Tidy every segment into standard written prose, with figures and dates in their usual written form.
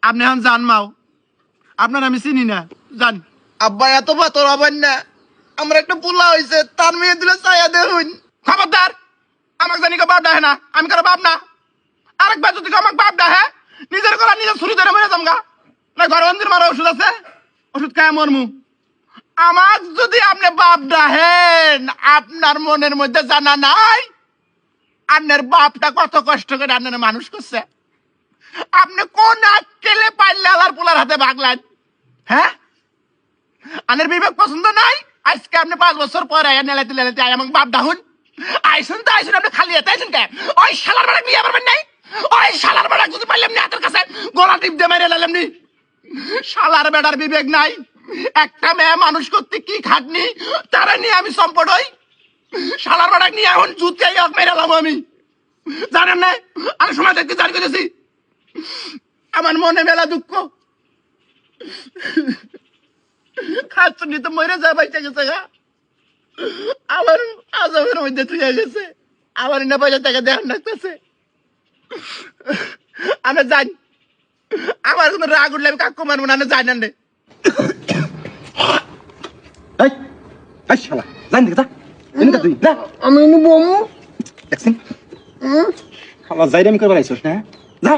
আপনি এখন যান মাও, আপনার আমি চিনি না, যান। আব্বা এত পাথর হবেন না, আমার একটা পোলা হয়েছে, তার মেয়ে দিলে চাইয়া দেখুন। খবরদার, আমাকে জানি বাপ ডাহে না, আমি কারো বাপ না। আরেকবার যদি আমাকে বাপ ডাহে, নিজের গলা নিজের ছুরি ধরে মরে যামগা। না ঘরে অন্দির মারা ওষুধ আছে, ওষুধ খায় মরমু। আমার যদি আপনি বাপ ডাহেন, আপনার মনের মধ্যে জানা নাই আপনার বাপটা কত কষ্ট করে আপনার মানুষ করছে। আপনি কোন আক্কেলে পাইলে আলার পোলার হাতে ভাগলেন? হ্যাঁ, আনের বিবেক পছন্দ নাই। আজকে আপনি 5 বছর পরে নেলাইতে নেলাইতে আমাকে বাপ ডাহুন। আইসুন তো আইসুন, আপনি খালি হাতে আইসুন কে? ওই শালার বেড়া বিয়ে পারবেন নাই? ওই শালার বেড়া যদি পাইলাম নি হাতের কাছে গলা টিপ দিয়ে মেরে লাইলাম নি। শালার বেড়ার বিবেক নাই। একটা মেয়ে মানুষ করতে কি খাটনি, তারা নিয়ে আমি সম্পদ হই। শালার বেড়া নিয়ে এখন জুতিয়াই মেরালাম আমি, জানেন না? আমি সময় থেকে জারি করেছি। আমার মনে মেলা দুঃখ। খাচ্ছনি তো মরে যায়, বাইচা গেছে গা। আমার আজমের মধ্যে তুই গেছে, আমার না পয়সা টাকা দেখান লাগতেছে। আমি জানি আমার কোনো রাগ উঠলে আমি কাকু মারবো না, আমি জানি না। এই এই শালা জান দেখি যা, এনে তুই যা। আমি নিবো দেখছিন খাওয়া যাইরে আমি করবার আইছস না, যা।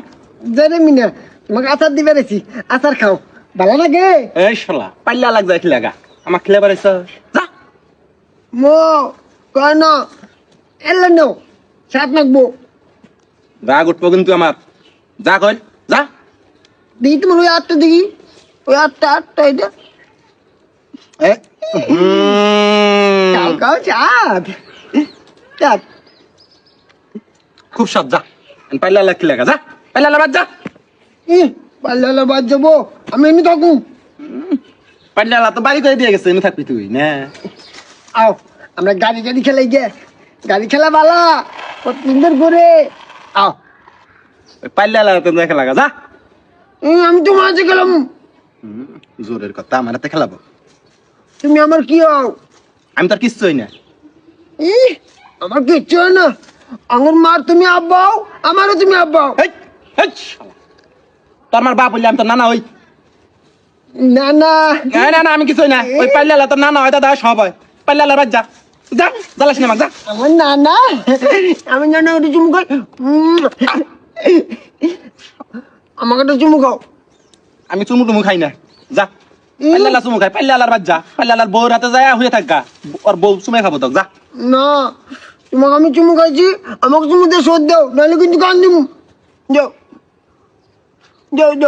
জানে মিনা, তোমাকে আচার দিবে রেছি, আচার খাও, ভালো লাগে। এই শালা পাইলা লাগ যায় কি লাগা, আমার খেলে বার আইছস, যা। মো কেন এলে নো সাত নাকবো রাগ উঠবো কিন্তু আমার, যা কই যা। দেখি তোমার ওই আটটা দেখি, ওই আটটা এটা খাও খাও চাঁদ চাঁদ খুব সব, যা। পাইলা লাগ কি লাগা, যা। পাইলা বাদ যা। পাল্লা বাদ যাবো, আমি এমনি থাকুন। পাইলা তো বাড়ি করে দিয়ে গেছে, এনে থাকবি তুই না। আও আমরা গাড়ি খেলাই গে, গাড়ি খেলা বালা কত সুন্দর করে। আও পাইলা তো দেখে লাগা, যা। আমি তো মাঝে গেলাম, জোরের কথা আমার হাতে খেলাবো? তুমি আমার কি হও? আমি তোর কিচ্ছু হই না। আমার কিচ্ছু হয় না, আমার মার তুমি আব্বাও, আমারও তুমি আব্বাও। হেই, হেই, শালা। তোর আমার বাপ হইলে আমি তোর নানা হই? না না না না, আমি কিছু হই না। ওই পাইলা তোর নানা হয়, দাদা সব হয়। পাইলা বাদ যা, যা। জ্বালাস না আমাকে, যা। আমার নানা, আমি নানা ওটা চুমু খাই, আমাকে একটা চুমু খাও। আমি চুমু টুমু খাই না, যা। পাইলা চুমু খাই, পাইলা বাদ যা। পাইলা বউর হাতে যায় হয়ে থাকা, ওর বউ চুমে খাবো তোকে, যা। না তোমাকে আমি চুমু খাইছি, আমাকে চুমু দিয়ে শোধ দাও, নাহলে কিন্তু কান দিব। যাও যাও যাও।